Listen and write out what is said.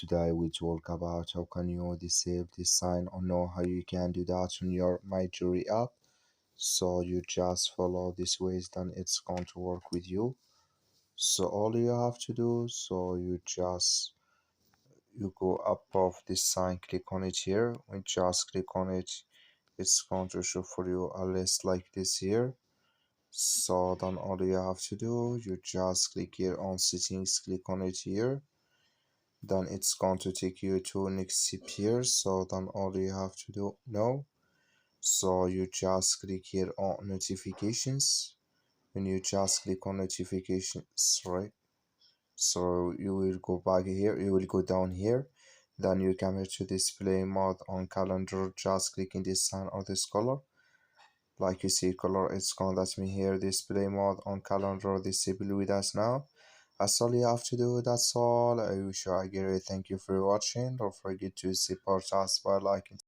today we talk about how can you disable this sign or know how you can do that on your My Jewelry app. So you just follow these ways, then it's going to work with you. So all you have to do, so you go above this sign, click on it here. When you just click on it, it's going to show for you a list like this here. So then all you have to do, you just click here on settings, click on it here. Then it's going to take you to next step here. So then all you have to do now, so you just click here on notifications. When you just click on notifications, right, so you will go back here, you will go down here, then you come here to display mode on calendar, just clicking this sign or this color. Like you see color, it's gonna let me here display mode on calendar disable with us now. That's all you have to do. That's all. I wish you a great thank you for watching. Don't forget to support us by liking.